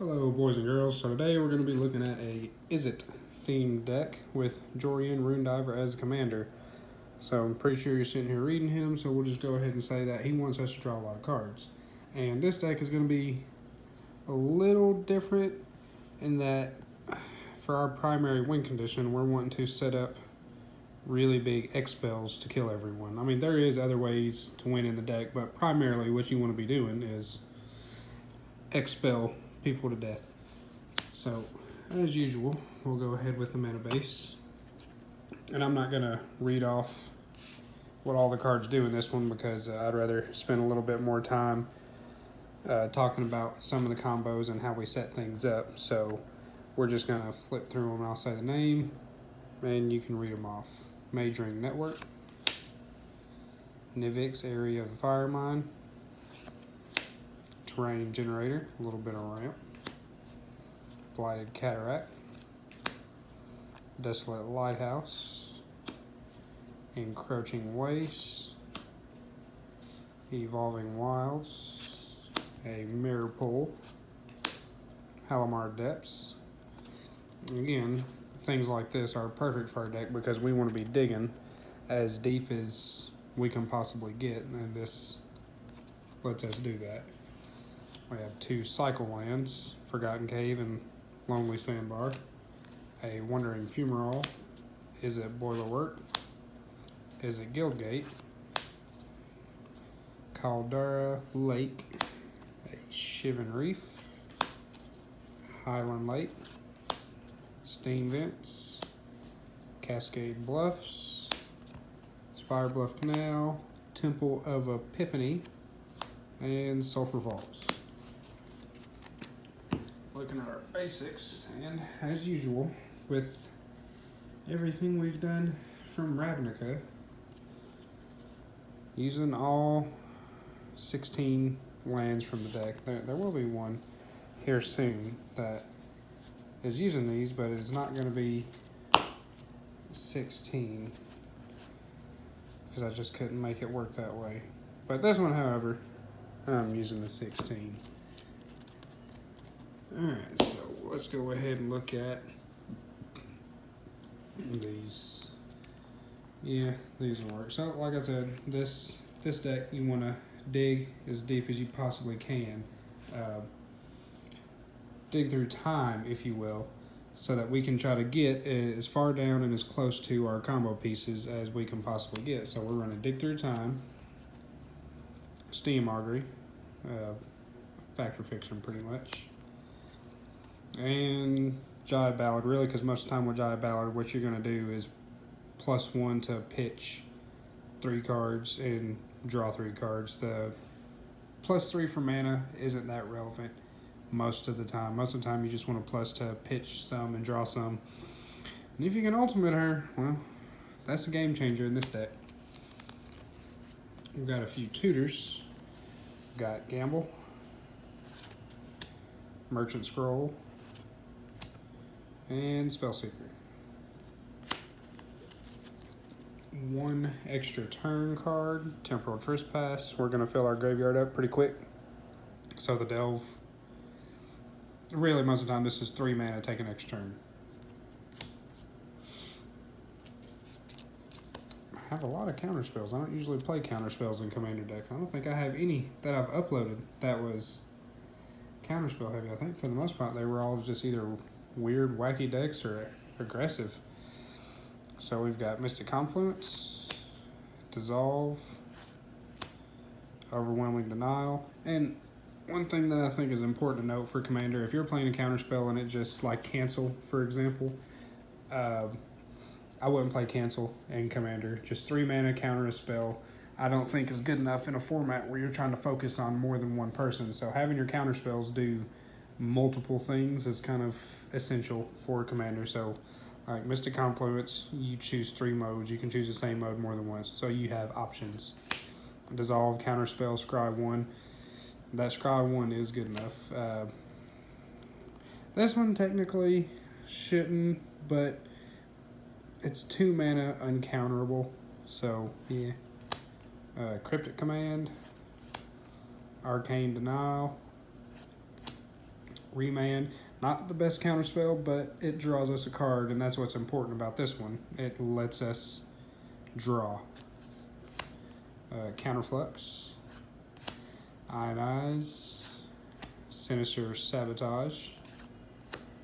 Hello boys and girls, so today we're going to be looking at a Izzet themed deck with Jori and Rune Diver as the commander. So I'm pretty sure you're sitting here reading him, so we'll just go ahead and say that he wants us to draw a lot of cards. And this deck is going to be a little different in that for our primary win condition, we're wanting to set up really big X spells to kill everyone. I mean, there is other ways to win in the deck, but primarily what you want to be doing is expel people to death. So, as usual, we'll go ahead with the mana base. And I'm not going to read off what all the cards do in this one because I'd rather spend a little bit more time talking about some of the combos and how we set things up. So, we're just going to flip through them and I'll say the name and you can read them off. Majoring Network, Nivix, Area of the Fire Mine, Terrain Generator, a little bit of ramp, Blighted Cataract, Desolate Lighthouse, Encroaching Waste, Evolving Wilds, a Mirror Pool, Halimar Depths. Again, things like this are perfect for our deck because we want to be digging as deep as we can possibly get, and this lets us do that. We have two cycle lands, Forgotten Cave and Lonely Sandbar, a Wandering Fumarole, Izzet Boilerwork, Izzet Guildgate, Caldera Lake, a Shivan Reef, Highland Lake, Steam Vents, Cascade Bluffs, Spire Bluff Canal, Temple of Epiphany, and Sulphur Falls. Looking at our basics, and as usual, with everything we've done from Ravnica, using all 16 lands from the deck. There will be one here soon that is using these, but it's not going to be 16 because I just couldn't make it work that way. But this one, however, I'm using the 16. Alright, so let's go ahead and look at these. Yeah, these will work. So like I said, this deck you want to dig as deep as you possibly can. Dig through time, if you will, so that we can try to get as far down and as close to our combo pieces as we can possibly get. So we're running Dig Through Time, Steam Augury, Factor Fiction pretty much, and Jive Ballad, really, because most of the time with Jive Ballad, what you're going to do is +1 to pitch 3 cards and draw 3 cards. The +3 for mana isn't that relevant most of the time. Most of the time you just want a plus to pitch some and draw some. And if you can ultimate her, well, that's a game changer in this deck. We've got a few tutors. We've got Gamble, Merchant Scroll, and Spellseeker. 1 extra turn card, Temporal Trespass. We're going to fill our graveyard up pretty quick. So the Delve, really most of the time this is 3 mana, take an extra turn. I have a lot of counter spells. I don't usually play counter spells in Commander decks. I don't think I have any that I've uploaded that was counter spell heavy. I think for the most part they were all just either weird, wacky decks or aggressive. So we've got Mystic Confluence, Dissolve, Overwhelming Denial, and one thing that I think is important to note for Commander, if you're playing a counter spell and it just like cancel, for example, I wouldn't play cancel in Commander. Just 3 mana counter a spell, I don't think is good enough in a format where you're trying to focus on more than one person. So having your counter spells do multiple things is kind of essential for a Commander. So like Mystic Confluence, you choose 3 modes. You can choose the same mode more than once, so you have options. Dissolve, counterspell, Scry 1. That Scry 1 is good enough. This one technically shouldn't, but it's 2 mana uncounterable, so yeah. Cryptic Command, Arcane Denial, Remand, not the best counterspell, but it draws us a card, and that's what's important about this one. It lets us draw. Counterflux, Ionize, Sinister Sabotage,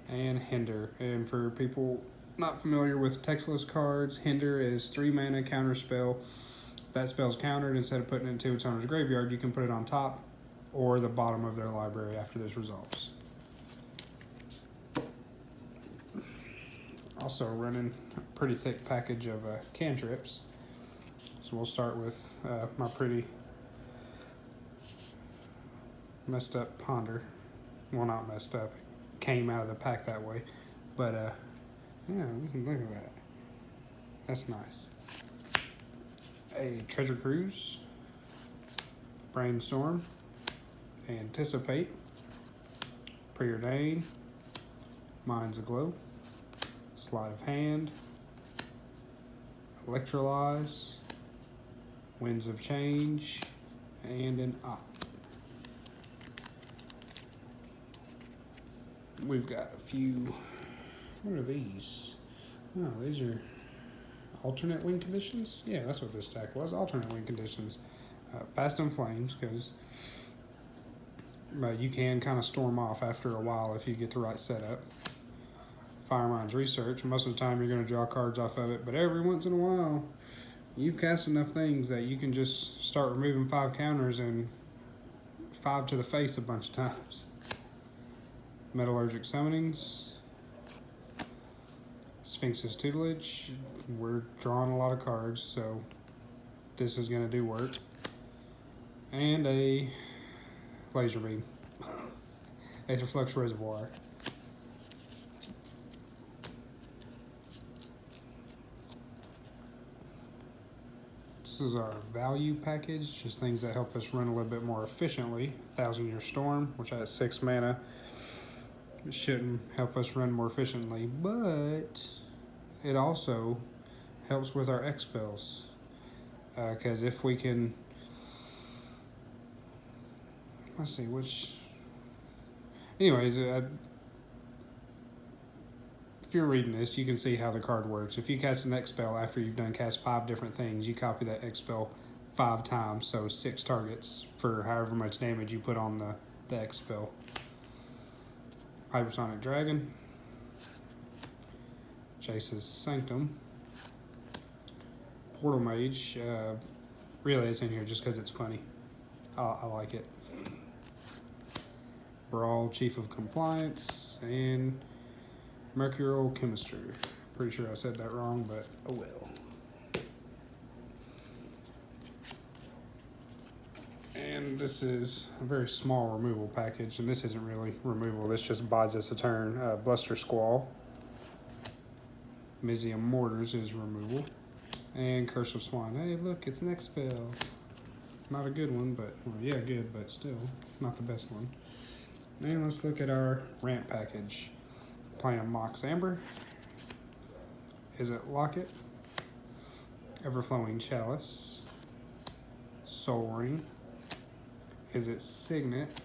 and Hinder. And for people not familiar with textless cards, Hinder is 3 mana counterspell. If that spell's countered, instead of putting it into its owner's graveyard, you can put it on top or the bottom of their library after this resolves. Also running a pretty thick package of cantrips. So we'll start with my pretty messed up Ponder. Well, not messed up. It came out of the pack that way. But, yeah, look at that. That's nice. A Treasure Cruise. Brainstorm. Anticipate. Preordain. Mind's Aglow. Sleight of Hand. Electrolyze. Winds of Change. And an Op. We've got a few. What are these? Oh, these are alternate win conditions? Yeah, that's what this stack was. Alternate win conditions. Past in Flames, because you can kind of storm off after a while if you get the right setup. Firemind's Research. Most of the time you're going to draw cards off of it, but every once in a while you've cast enough things that you can just start removing 5 counters and 5 to the face a bunch of times. Metallurgic Summonings. Sphinx's Tutelage. We're drawing a lot of cards, so this is going to do work. And a Laser Beam. Aetherflux Reservoir. This is our value package, just things that help us run a little bit more efficiently. 1,000-Year Storm, which has 6 mana. It shouldn't help us run more efficiently, but it also helps with our X spells. Because if we can, let's see which. Anyways, if you're reading this, you can see how the card works. If you cast an X spell after you've done cast 5 different things, you copy that X spell 5 times, so 6 targets for however much damage you put on the X spell. Hypersonic Dragon, Jace's Sanctum, Portal Mage. Really, it's in here just because it's funny. I like it. Brawl, Chief of Compliance, and Mercurial Chemistry. Pretty sure I said that wrong, but oh well. And this is a very small removal package, and this isn't really removal, this just buys us a turn. Bluster Squall. Mizium Mortars is removal. And Curse of Swine. Hey, look, it's an X spell. Not a good one, but, well, yeah, good, but still not the best one. And let's look at our ramp package. Playing Mox Amber. Izzet Locket. Everflowing Chalice. Soul Ring. Izzet Signet.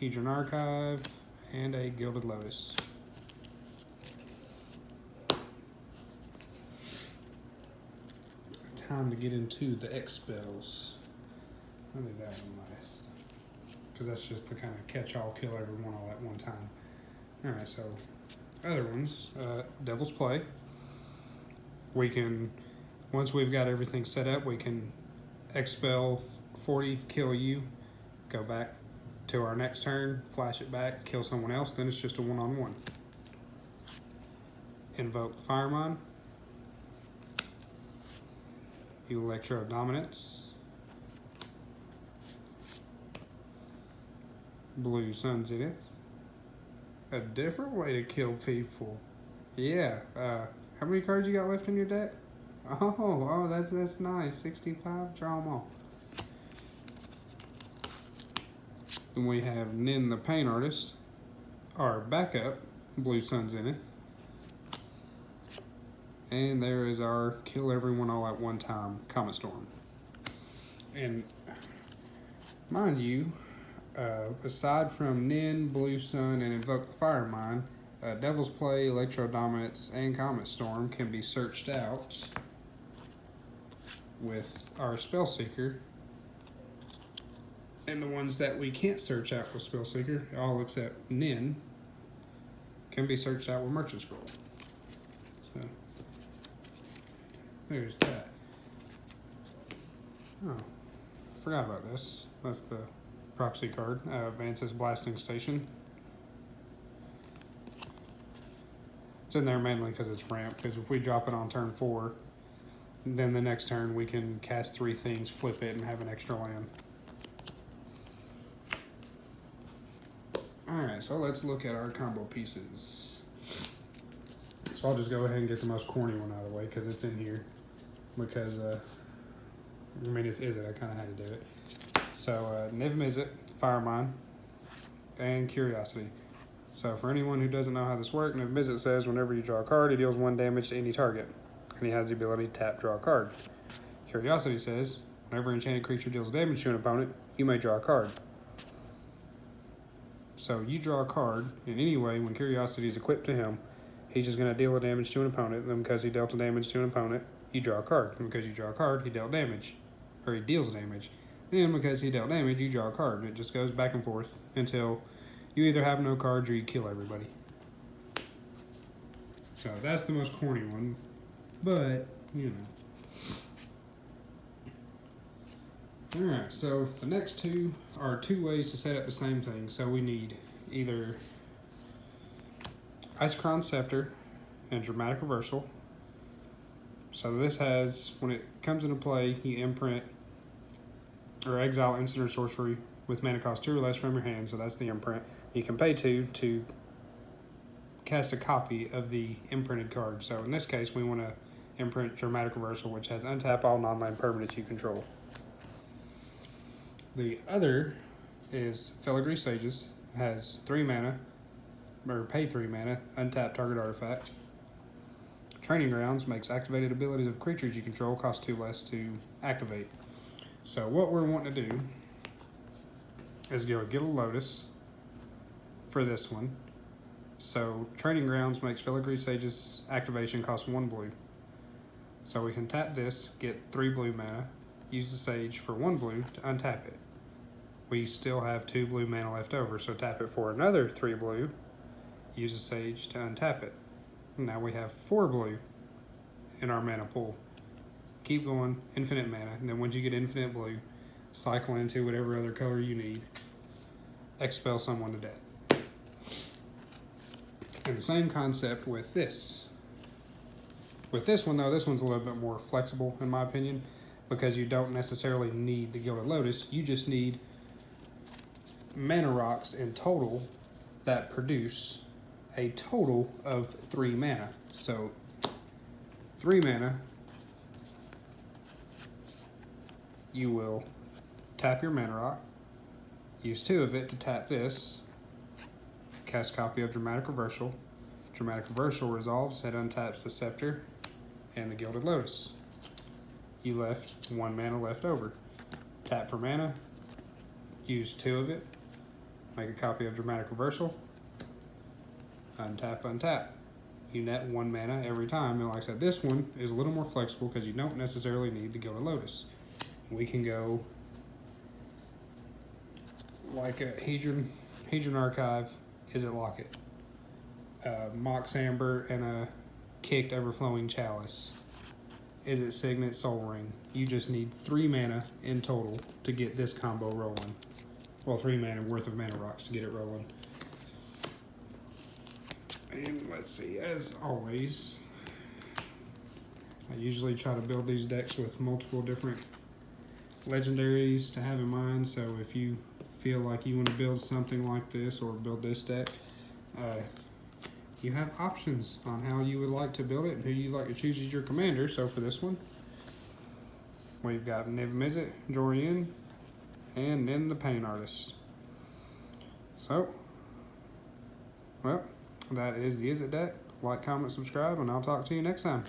Hedron Archive. And a Gilded Lotus. Time to get into the X spells. I think that one nice. Because that's just the kind of catch-all, kill everyone all at one time. Alright, so other ones. Devil's Play. We can, once we've got everything set up, we can expel 40, kill you, go back to our next turn, flash it back, kill someone else, then it's just a one-on-one. Invoke Firemind. Electro Dominance. Blue Sun Zenith. A different way to kill people. Yeah. How many cards you got left in your deck? Oh, that's nice. 65. Draw them all. Then we have Nin the Pain Artist. Our backup, Blue Sun Zenith. And there is our kill everyone all at one time, Comet Storm. And mind you, Aside from Nin, Blue Sun, and Invoke the Fire Mine, Devil's Play, Electro Dominance, and Comet Storm can be searched out with our Spellseeker. And the ones that we can't search out with Spellseeker, all except Nin, can be searched out with Merchant Scroll. So, there's that. Oh, forgot about this. That's the proxy card, Vance's Blasting Station. It's in there mainly because it's ramp, because if we drop it on turn 4, then the next turn we can cast 3 things, flip it, and have an extra land. Alright, so let's look at our combo pieces. So I'll just go ahead and get the most corny one out of the way because it's in here. Because, I mean, it's Izzet, I kind of had to do it. So, Izzet, Fire Mine, and Curiosity. So for anyone who doesn't know how this works, Izzet says whenever you draw a card, it deals 1 damage to any target. And he has the ability to tap, draw a card. Curiosity says, whenever an enchanted creature deals damage to an opponent, you may draw a card. So you draw a card in any way when Curiosity is equipped to him, he's just going to deal a damage to an opponent. Then because he dealt a damage to an opponent, you draw a card. And because you draw a card, he dealt damage. Or he deals damage. Then because he dealt damage, you draw a card. And it just goes back and forth until you either have no cards or you kill everybody. So that's the most corny one. But, you know. Alright, so the next 2 are 2 ways to set up the same thing. So we need either Isochron Scepter and Dramatic Reversal. So this has, when it comes into play, you imprint or exile instant or sorcery with mana cost 2 or less from your hand. So that's the imprint. You can pay 2 to cast a copy of the imprinted card. So in this case, we want to imprint Dramatic Reversal, which has untap all non-land permanents you control. The other is Filigree Sages. It has 3 mana, or pay 3 mana, untap target artifact. Training Grounds makes activated abilities of creatures you control cost 2 less to activate. So what we're wanting to do is go Gilded Lotus for this one. So Training Grounds makes Filigree Sages activation cost 1 blue. So we can tap this, get 3 blue mana, use the Sage for 1 blue to untap it. We still have 2 blue mana left over, so tap it for another 3 blue, use the Sage to untap it. Now we have 4 blue in our mana pool. Keep going, infinite mana, and then once you get infinite blue, cycle into whatever other color you need, expel someone to death. And the same concept with this. With this one though, this one's a little bit more flexible in my opinion, because you don't necessarily need the Gilded Lotus, you just need mana rocks in total that produce a total of 3 mana. So 3 mana, you will tap your mana rock, use 2 of it to tap this, cast copy of Dramatic Reversal. Dramatic Reversal resolves, it untaps the Scepter and the Gilded Lotus. You left 1 mana left over. Tap for mana, use 2 of it, make a copy of Dramatic Reversal, untap, untap. You net 1 mana every time, and like I said, this one is a little more flexible because you don't necessarily need the Gilded Lotus. We can go like a Hedron Archive, Izzet Locket, Mox Amber, and a Kicked Everflowing Chalice, Izzet Signet, Soul Ring. You just need 3 mana in total to get this combo rolling. Well, 3 mana worth of mana rocks to get it rolling. And let's see, as always, I usually try to build these decks with multiple different legendaries to have in mind. So if you feel like you want to build something like this or build this deck, you have options on how you would like to build it and who you'd like to choose as your commander. So for this one, we've got Izzet, Jori, and Nin the Pain Artist. So, well, that is the Izzet deck. Like, comment, subscribe, and I'll talk to you next time.